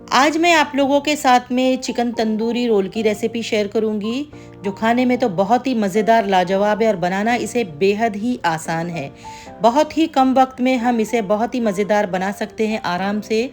आज मैं आप लोगों के साथ में चिकन तंदूरी रोल की रेसिपी शेयर करूंगी, जो खाने में तो बहुत ही मज़ेदार लाजवाब है और बनाना इसे बेहद ही आसान है। बहुत ही कम वक्त में हम इसे बहुत ही मज़ेदार बना सकते हैं आराम से।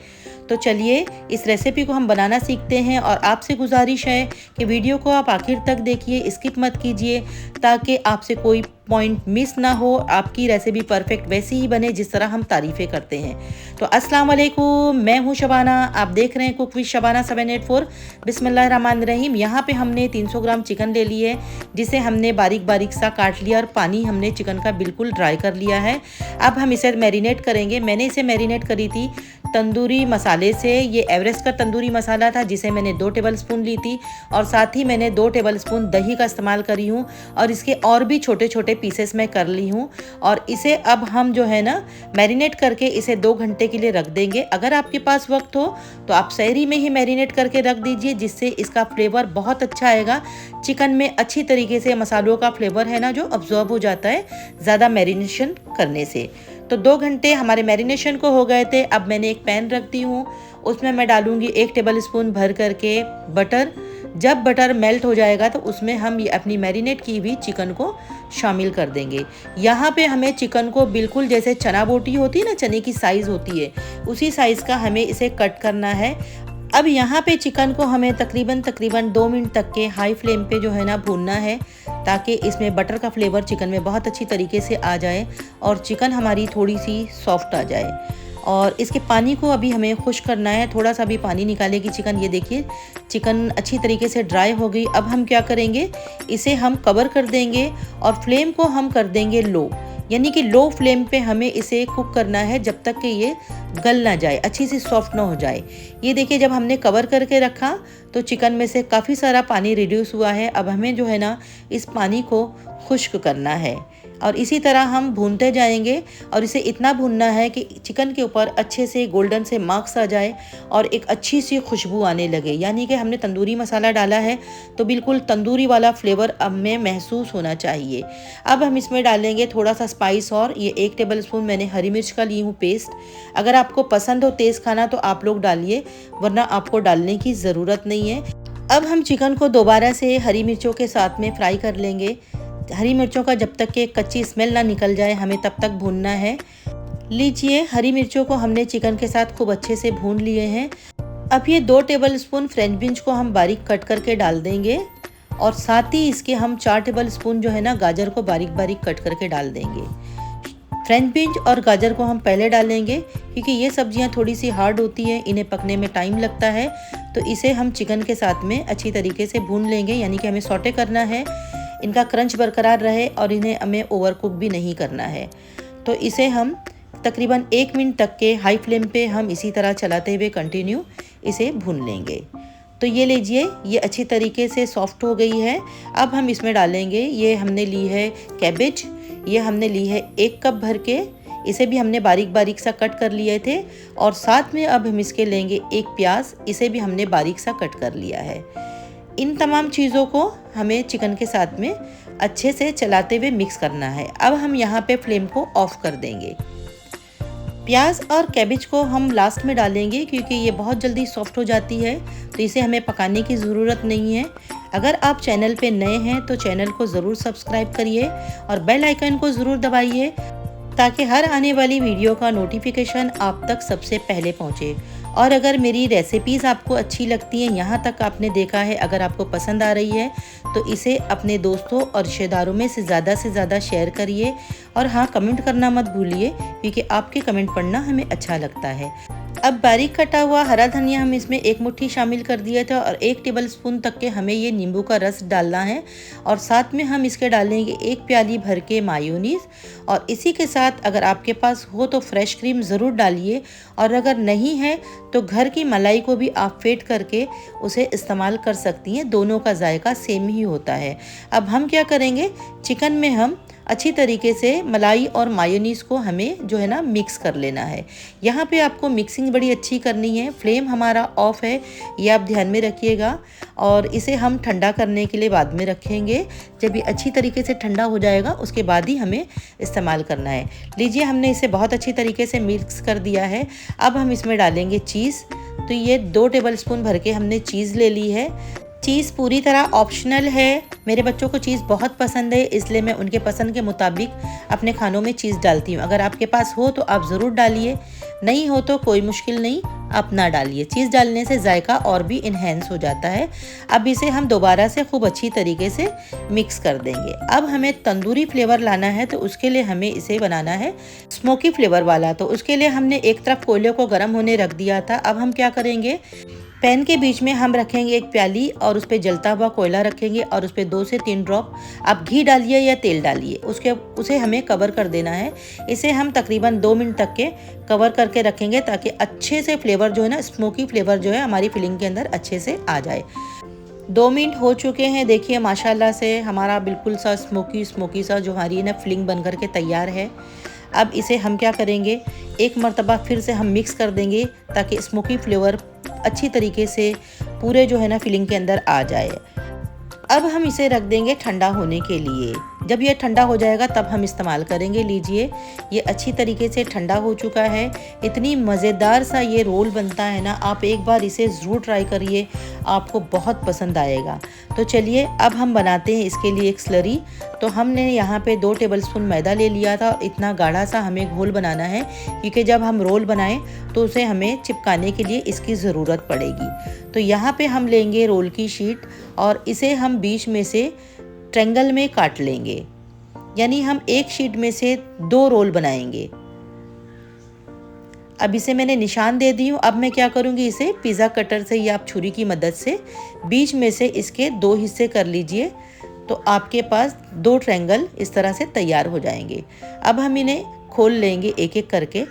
तो चलिए इस रेसिपी को हम बनाना सीखते हैं और आपसे गुजारिश है कि वीडियो को आप आखिर तक देखिए, स्किप मत कीजिए, ताकि आपसे कोई पॉइंट मिस ना हो, आपकी रेसिपी परफेक्ट वैसी ही बने जिस तरह हम तारीफ़ें करते हैं। तो अस्सलाम वालेकुम, मैं हूँ शबाना, आप देख रहे हैं कुक विद शबाना 784। बिस्मिल्लाहिर्रहमानिर्रहीम। यहाँ पे हमने 300 ग्राम चिकन ले लिए, जिसे हमने बारीक बारीक सा काट लिया और पानी हमने चिकन का बिल्कुल ड्राई कर लिया है। अब हम इसे मैरिनेट करेंगे। मैंने इसे मैरिनेट करी थी तंदूरी मसाले से। ये एवरेस्ट का तंदूरी मसाला था, जिसे मैंने 2 टेबलस्पून ली थी और साथ ही मैंने 2 टेबलस्पून दही का इस्तेमाल करी हूँ और इसके और भी छोटे छोटे पीसेस मैं कर ली हूँ। और इसे अब हम जो है ना मैरिनेट करके इसे 2 घंटे के लिए रख देंगे। अगर आपके पास वक्त हो तो आप सहरी में ही मैरिनेट करके रख दीजिए, जिससे इसका फ्लेवर बहुत अच्छा आएगा। चिकन में अच्छी तरीके से मसालों का फ्लेवर है ना जो अब्जॉर्ब हो जाता है ज़्यादा मैरिनेशन करने से। तो 2 घंटे हमारे मैरिनेशन को हो गए थे। अब मैंने एक पैन रख दी हूँ, उसमें मैं डालूंगी 1 टेबलस्पून भर करके बटर। जब बटर मेल्ट हो जाएगा तो उसमें हम ये अपनी मैरिनेट की हुई चिकन को शामिल कर देंगे। यहाँ पे हमें चिकन को बिल्कुल जैसे चना बोटी होती है ना, चने की साइज़ होती है, उसी साइज़ का हमें इसे कट करना है। अब यहाँ पे चिकन को हमें तकरीबन 2 मिनट तक के हाई फ्लेम पे जो है ना भूनना है, ताकि इसमें बटर का फ्लेवर चिकन में बहुत अच्छी तरीके से आ जाए और चिकन हमारी थोड़ी सी सॉफ्ट आ जाए। और इसके पानी को अभी हमें खुश्क करना है, थोड़ा सा भी पानी निकालेगी चिकन। ये देखिए चिकन अच्छी तरीके से ड्राई हो गई। अब हम क्या करेंगे, इसे हम कवर कर देंगे और फ्लेम को हम कर देंगे लो, यानी कि लो फ्लेम पे हमें इसे कुक करना है जब तक कि ये गल ना जाए, अच्छी सी सॉफ्ट ना हो जाए। ये देखिए जब हमने कवर करके रखा तो चिकन में से काफ़ी सारा पानी रिड्यूस हुआ है। अब हमें जो है ना इस पानी को खुश्क करना है और इसी तरह हम भूनते जाएंगे और इसे इतना भूनना है कि चिकन के ऊपर अच्छे से गोल्डन से मार्क्स आ जाए और एक अच्छी सी खुशबू आने लगे, यानी कि हमने तंदूरी मसाला डाला है तो बिल्कुल तंदूरी वाला फ्लेवर अब में महसूस होना चाहिए। अब हम इसमें डालेंगे थोड़ा सा स्पाइस और ये 1 टेबलस्पून मैंने हरी मिर्च का ली हूँ पेस्ट। अगर आपको पसंद हो तेज़ खाना तो आप लोग डालिए, वरना आपको डालने की ज़रूरत नहीं है। अब हम चिकन को दोबारा से हरी मिर्चों के साथ में फ्राई कर लेंगे। हरी मिर्चों का जब तक कि कच्ची स्मेल ना निकल जाए हमें तब तक भूनना है। लीजिए हरी मिर्चों को हमने चिकन के साथ खूब अच्छे से भून लिए हैं। अब ये 2 टेबलस्पून फ्रेंच बीन्स को हम बारीक कट करके डाल देंगे और साथ ही इसके हम 4 टेबलस्पून जो है ना गाजर को बारीक बारीक कट करके डाल देंगे। फ्रेंच बीन्स और गाजर को हम पहले डालेंगे क्योंकि ये सब्जियां थोड़ी सी हार्ड होती है, इन्हें पकने में टाइम लगता है। तो इसे हम चिकन के साथ में अच्छी तरीके से भून लेंगे, यानी कि हमें सौटे करना है, इनका क्रंच बरकरार रहे और इन्हें हमें ओवर कुक भी नहीं करना है। तो इसे हम तकरीबन 1 मिनट तक के हाई फ्लेम पे हम इसी तरह चलाते हुए कंटिन्यू इसे भून लेंगे। तो ये लीजिए ये अच्छी तरीके से सॉफ्ट हो गई है। अब हम इसमें डालेंगे, ये हमने ली है कैबेज, ये हमने ली है 1 कप भर के, इसे भी हमने बारीक बारीक सा कट कर लिए थे। और साथ में अब हम इसके लेंगे 1 प्याज, इसे भी हमने बारीक सा कट कर लिया है। इन तमाम चीज़ों को हमें चिकन के साथ में अच्छे से चलाते हुए मिक्स करना है। अब हम यहाँ पे फ्लेम को ऑफ कर देंगे। प्याज और कैबेज को हम लास्ट में डालेंगे क्योंकि ये बहुत जल्दी सॉफ्ट हो जाती है, तो इसे हमें पकाने की ज़रूरत नहीं है। अगर आप चैनल पे नए हैं तो चैनल को ज़रूर सब्सक्राइब करिए और बेल आइकन को ज़रूर दबाइए, ताकि हर आने वाली वीडियो का नोटिफिकेशन आप तक सबसे पहले पहुंचे। और अगर मेरी रेसिपीज़ आपको अच्छी लगती हैं, यहाँ तक आपने देखा है, अगर आपको पसंद आ रही है तो इसे अपने दोस्तों और रिश्तेदारों में से ज़्यादा शेयर करिए। और हाँ, कमेंट करना मत भूलिए क्योंकि आपके कमेंट पढ़ना हमें अच्छा लगता है। अब बारीक कटा हुआ हरा धनिया हम इसमें 1 मुट्ठी शामिल कर दिया था और 1 टेबलस्पून तक के हमें ये नींबू का रस डालना है। और साथ में हम इसके डालेंगे 1 प्याली भर के मायोनीज़। और इसी के साथ अगर आपके पास हो तो फ्रेश क्रीम ज़रूर डालिए, और अगर नहीं है तो घर की मलाई को भी आप फेंट करके उसे इस्तेमाल कर सकती हैं, दोनों का जायका सेम ही होता है। अब हम क्या करेंगे, चिकन में हम अच्छी तरीके से मलाई और मायोनीज़ को हमें जो है ना मिक्स कर लेना है। यहाँ पे आपको मिक्सिंग बड़ी अच्छी करनी है। फ्लेम हमारा ऑफ है, ये आप ध्यान में रखिएगा। और इसे हम ठंडा करने के लिए बाद में रखेंगे। जब ये अच्छी तरीके से ठंडा हो जाएगा उसके बाद ही हमें इस्तेमाल करना है। लीजिए हमने इसे बहुत अच्छी तरीके से मिक्स कर दिया है। अब हम इसमें डालेंगे चीज़। तो ये 2 टेबलस्पून भर के हमने चीज़ ले ली है। चीज़ पूरी तरह ऑप्शनल है। मेरे बच्चों को चीज़ बहुत पसंद है, इसलिए मैं उनके पसंद के मुताबिक अपने खानों में चीज़ डालती हूँ। अगर आपके पास हो तो आप ज़रूर डालिए, नहीं हो तो कोई मुश्किल नहीं, आप ना डालिए। चीज़ डालने से जायका और भी इन्हेंस हो जाता है। अब इसे हम दोबारा से खूब अच्छी तरीके से मिक्स कर देंगे। अब हमें तंदूरी फ्लेवर लाना है, तो उसके लिए हमें इसे बनाना है स्मोकी फ्लेवर वाला। तो उसके लिए हमने एक तरफ कोयले को गर्म होने रख दिया था। अब हम क्या करेंगे, पैन के बीच में हम रखेंगे एक प्याली और उस पर जलता हुआ कोयला रखेंगे और उस पर 2 से 3 ड्रॉप आप घी डालिए या तेल डालिए, उसे हमें कवर कर देना है। इसे हम तकरीबन 2 मिनट तक के कवर करके रखेंगे ताकि अच्छे से फ्लेवर जो है ना, स्मोकी फ्लेवर जो है हमारी फिलिंग के अंदर अच्छे से आ जाए। 2 मिनट हो चुके हैं, देखिए माशाल्लाह से हमारा बिल्कुल सा स्मोकी सा जो हमारी ना फिलिंग बन करके तैयार है। अब इसे हम क्या करेंगे, एक मरतबा फिर से हम मिक्स कर देंगे ताकि स्मोकी फ्लेवर अच्छी तरीके से पूरे जो है ना फिलिंग के अंदर आ जाए। अब हम इसे रख देंगे ठंडा होने के लिए। जब ये ठंडा हो जाएगा तब हम इस्तेमाल करेंगे। लीजिए, ये अच्छी तरीके से ठंडा हो चुका है। इतनी मज़ेदार सा ये रोल बनता है ना, आप एक बार इसे ज़रूर ट्राई करिए, आपको बहुत पसंद आएगा। तो चलिए अब हम बनाते हैं इसके लिए एक स्लरी। तो हमने यहाँ पे 2 टेबलस्पून मैदा ले लिया था। इतना गाढ़ा सा हमें घोल बनाना है क्योंकि जब हम रोल बनाएं तो उसे हमें चिपकाने के लिए इसकी ज़रूरत पड़ेगी। तो यहाँ पे हम लेंगे रोल की शीट और इसे हम बीच में से ट्रायंगल में काट लेंगे, यानी हम एक शीट में से 2 रोल बनाएंगे। अब इसे मैंने निशान दे दी हूँ। अब मैं क्या करूँगी, इसे पिज़्ज़ा कटर से या आप छुरी की मदद से बीच में से इसके 2 हिस्से कर लीजिए, तो आपके पास 2 ट्रायंगल इस तरह से तैयार हो जाएंगे। अब हम इन्हें खोल लेंगे एक एक करके,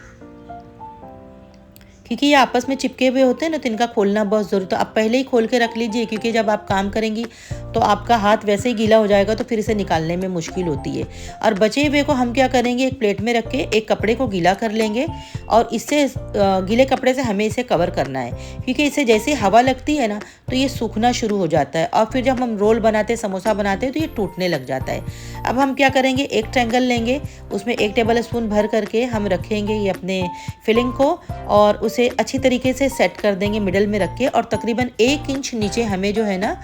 क्योंकि ये आपस में चिपके हुए होते हैं ना, तो इनका खोलना बहुत ज़रूरी। तो आप पहले ही खोल के रख लीजिए, क्योंकि जब आप काम करेंगी तो आपका हाथ वैसे ही गीला हो जाएगा, तो फिर इसे निकालने में मुश्किल होती है। और बचे हुए को हम क्या करेंगे, एक प्लेट में रख के एक कपड़े को गीला कर लेंगे और इससे गीले कपड़े से हमें इसे कवर करना है, क्योंकि इसे जैसे हवा लगती है ना तो ये सूखना शुरू हो जाता है और फिर जब हम रोल बनाते, समोसा बनाते हैं तो ये टूटने लग जाता है। अब हम क्या करेंगे, एक ट्रायंगल लेंगे, उसमें 1 टेबलस्पून भर करके हम रखेंगे ये अपने फिलिंग को और उसे अच्छी तरीके से सेट कर देंगे मिडल में रख के। और तकरीबन 1 इंच नीचे हमें जो है ना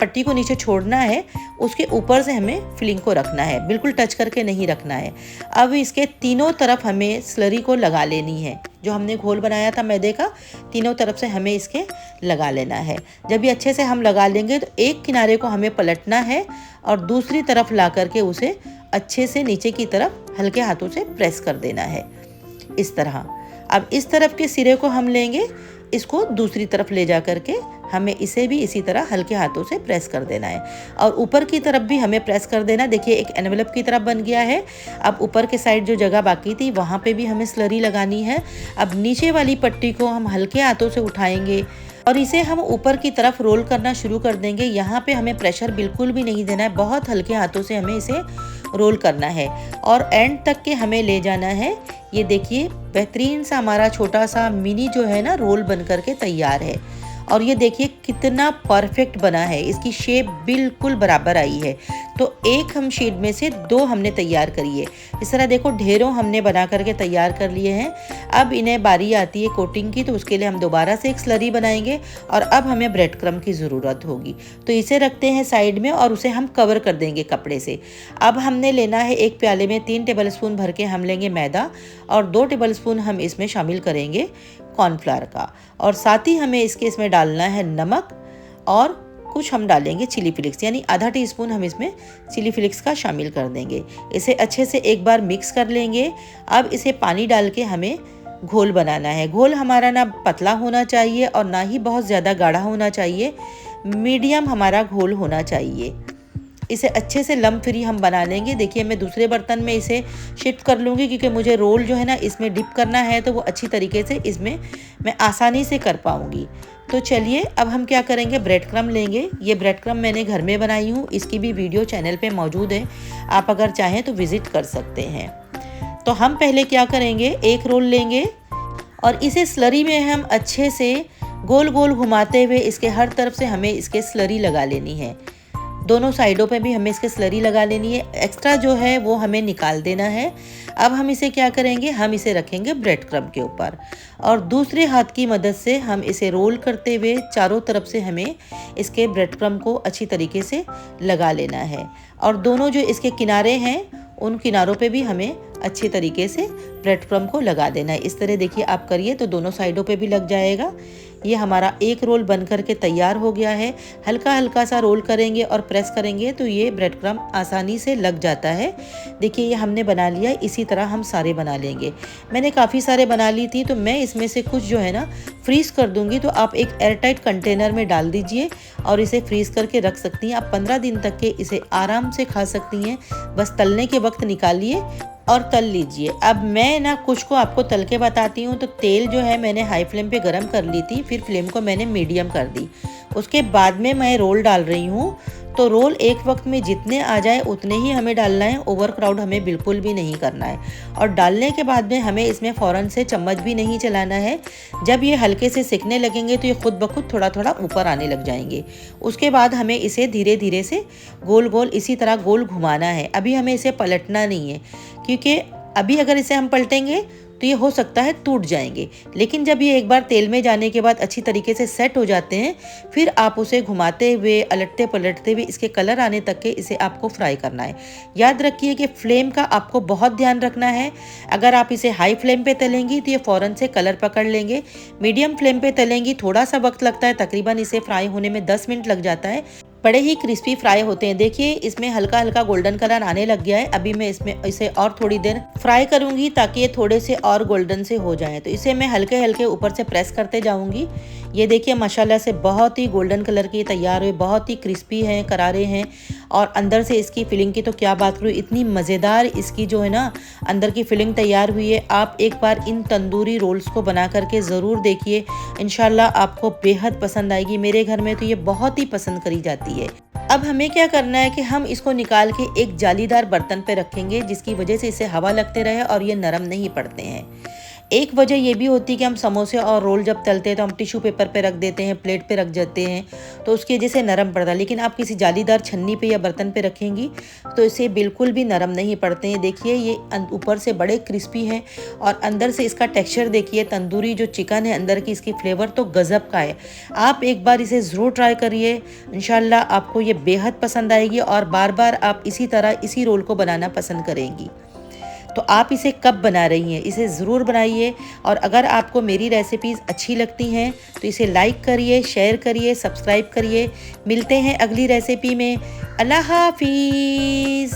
पट्टी को नीचे छोड़ना है, उसके ऊपर से हमें फिलिंग को रखना है, बिल्कुल टच करके नहीं रखना है। अब इसके तीनों तरफ हमें स्लरी को लगा लेनी है। जो हमने घोल बनाया था मैदे का, तीनों तरफ से हमें इसके लगा लेना है। जब ये अच्छे से हम लगा लेंगे तो एक किनारे को हमें पलटना है और दूसरी तरफ ला करके उसे अच्छे से नीचे की तरफ हल्के हाथों से प्रेस कर देना है, इस तरह। अब इस तरफ के सिरे को हम लेंगे, इसको दूसरी तरफ ले जा करके हमें इसे भी इसी तरह हल्के हाथों से प्रेस कर देना है और ऊपर की तरफ भी हमें प्रेस कर देना। देखिए एक एनवेलप की तरह बन गया है। अब ऊपर के साइड जो जगह बाकी थी वहाँ पे भी हमें स्लरी लगानी है। अब नीचे वाली पट्टी को हम हल्के हाथों से उठाएंगे और इसे हम ऊपर की तरफ रोल करना शुरू कर देंगे। यहाँ पे हमें प्रेशर बिल्कुल भी नहीं देना है, बहुत हल्के हाथों से हमें इसे रोल करना है और एंड तक के हमें ले जाना है। ये देखिए बेहतरीन सा हमारा छोटा सा मिनी जो है ना रोल बन करके तैयार है और ये देखिए कितना परफेक्ट बना है, इसकी शेप बिल्कुल बराबर आई है। तो एक हम शीट में से 2 हमने तैयार करी है। इस तरह देखो ढेरों हमने बना करके तैयार कर लिए हैं। अब इन्हें बारी आती है कोटिंग की, तो उसके लिए हम दोबारा से एक स्लरी बनाएंगे और अब हमें ब्रेड क्रम की ज़रूरत होगी। तो इसे रखते हैं साइड में और उसे हम कवर कर देंगे कपड़े से। अब हमने लेना है एक प्याले में 3 टेबलस्पून भर के हम लेंगे मैदा और 2 टेबलस्पून हम इसमें शामिल करेंगे कॉर्नफ्लावर का और साथ ही हमें इसमें डालना है नमक और कुछ हम डालेंगे चिली फ्लेक्स, यानी आधा टीस्पून हम इसमें चिली फ्लेक्स का शामिल कर देंगे। इसे अच्छे से एक बार मिक्स कर लेंगे। अब इसे पानी डाल के हमें घोल बनाना है। घोल हमारा ना पतला होना चाहिए और ना ही बहुत ज़्यादा गाढ़ा होना चाहिए, मीडियम हमारा घोल होना चाहिए। इसे अच्छे से लम्ब फ्री हम बना लेंगे। देखिए मैं दूसरे बर्तन में इसे शिफ्ट कर लूँगी क्योंकि मुझे रोल जो है ना इसमें डिप करना है, तो वो अच्छी तरीके से इसमें मैं आसानी से कर पाऊँगी। तो चलिए अब हम क्या करेंगे, ब्रेड क्रम लेंगे। ये ब्रेड क्रम मैंने घर में बनाई हूँ, इसकी भी वीडियो चैनल पे मौजूद है, आप अगर चाहें तो विज़िट कर सकते हैं। तो हम पहले क्या करेंगे, एक रोल लेंगे और इसे स्लरी में हम अच्छे से गोल गोल घुमाते हुए इसके हर तरफ से हमें इसके स्लरी लगा लेनी है। दोनों साइडों पे भी हमें इसके स्लरी लगा लेनी है। एक्स्ट्रा जो है वो हमें निकाल देना है। अब हम इसे क्या करेंगे, हम इसे रखेंगे ब्रेड क्रम्ब के ऊपर और दूसरे हाथ की मदद से हम इसे रोल करते हुए चारों तरफ से हमें इसके ब्रेड क्रम्ब को अच्छी तरीके से लगा लेना है। और दोनों जो इसके किनारे हैं उन किनारों पे भी हमें अच्छे तरीके से ब्रेड क्रम्ब को लगा देना है। इस तरह देखिए आप करिए तो दोनों साइडों पे भी लग जाएगा। ये हमारा एक रोल बन करके तैयार हो गया है। हल्का हल्का सा रोल करेंगे और प्रेस करेंगे तो ये ब्रेड क्रम्ब आसानी से लग जाता है। देखिए ये हमने बना लिया। इसी तरह हम सारे बना लेंगे। मैंने काफ़ी सारे बना ली थी तो मैं इसमें से कुछ जो है ना फ्रीज़ कर दूंगी। तो आप एक एयरटाइट कंटेनर में डाल दीजिए और इसे फ्रीज़ करके रख सकती हैं। आप 15 दिन तक के इसे आराम से खा सकती हैं। बस तलने के वक्त निकालिए और तल लीजिए। अब मैं ना कुछ को आपको तल के बताती हूँ। तो तेल जो है मैंने हाई फ्लेम पे गरम कर ली थी, फिर फ्लेम को मैंने मीडियम कर दी। उसके बाद में मैं रोल डाल रही हूँ। तो रोल एक वक्त में जितने आ जाए उतने ही हमें डालना है। ओवर क्राउड हमें बिल्कुल भी नहीं करना है। और डालने के बाद में हमें इसमें फ़ौरन से चम्मच भी नहीं चलाना है। जब ये हल्के से सिकने लगेंगे तो ये खुद ब खुद थोड़ा थोड़ा ऊपर आने लग जाएंगे। उसके बाद हमें इसे धीरे धीरे से गोल गोल इसी तरह गोल घुमाना है। अभी हमें इसे पलटना नहीं है, क्योंकि अभी अगर इसे हम पलटेंगे तो ये हो सकता है टूट जाएंगे। लेकिन जब ये एक बार तेल में जाने के बाद अच्छी तरीके से सेट हो जाते हैं, फिर आप उसे घुमाते हुए अलटते पलटते हुए इसके कलर आने तक के इसे आपको फ्राई करना है। याद रखिए कि फ्लेम का आपको बहुत ध्यान रखना है। अगर आप इसे हाई फ्लेम पे तलेंगी तो ये फ़ौरन से कलर पकड़ लेंगे। मीडियम फ्लेम पे तलेंगी थोड़ा सा वक्त लगता है, तकरीबन इसे फ्राई होने में 10 मिनट लग जाता है। बड़े ही क्रिस्पी फ्राई होते हैं। देखिए इसमें हल्का हल्का गोल्डन कलर आने लग गया है। अभी मैं इसमें इसे और थोड़ी देर फ्राई करूंगी ताकि ये थोड़े से और गोल्डन से हो जाएं। तो इसे मैं हल्के हल्के ऊपर से प्रेस करते जाऊंगी। ये देखिए माशाल्लाह से बहुत ही गोल्डन कलर की तैयार हुए, बहुत ही क्रिस्पी हैं, करारे हैं। और अंदर से इसकी फिलिंग की तो क्या बात करूँ, इतनी मज़ेदार इसकी जो है ना अंदर की फिलिंग तैयार हुई है। आप एक बार इन तंदूरी रोल्स को बना करके ज़रूर देखिए, इंशाल्लाह आपको बेहद पसंद आएगी। मेरे घर में तो ये बहुत ही पसंद करी जाती है। अब हमें क्या करना है कि हम इसको निकाल के एक जालीदार बर्तन पे रखेंगे, जिसकी वजह से इसे हवा लगते रहे और ये नरम नहीं पड़ते हैं। एक वजह ये भी होती है कि हम समोसे और रोल जब तलते हैं तो हम टिश्यू पेपर पे रख देते हैं, प्लेट पे रख देते हैं, तो उसकी वजह से नरम पड़ता है। लेकिन आप किसी जालीदार छन्नी पे या बर्तन पे रखेंगी तो इसे बिल्कुल भी नरम नहीं पड़ते हैं। देखिए ये ऊपर से बड़े क्रिस्पी हैं और अंदर से इसका टेक्स्चर देखिए, तंदूरी जो चिकन है अंदर की इसकी फ्लेवर तो गज़ब का है। आप एक बार इसे ज़रूर ट्राई करिए, इंशाल्लाह आपको ये बेहद पसंद आएगी और बार बार आप इसी तरह इसी रोल को बनाना पसंद करेंगी। तो आप इसे कब बना रही हैं, इसे ज़रूर बनाइए। और अगर आपको मेरी रेसिपीज़ अच्छी लगती हैं तो इसे लाइक करिए, शेयर करिए, सब्सक्राइब करिए। मिलते हैं अगली रेसिपी में। अल्लाह हाफिज़।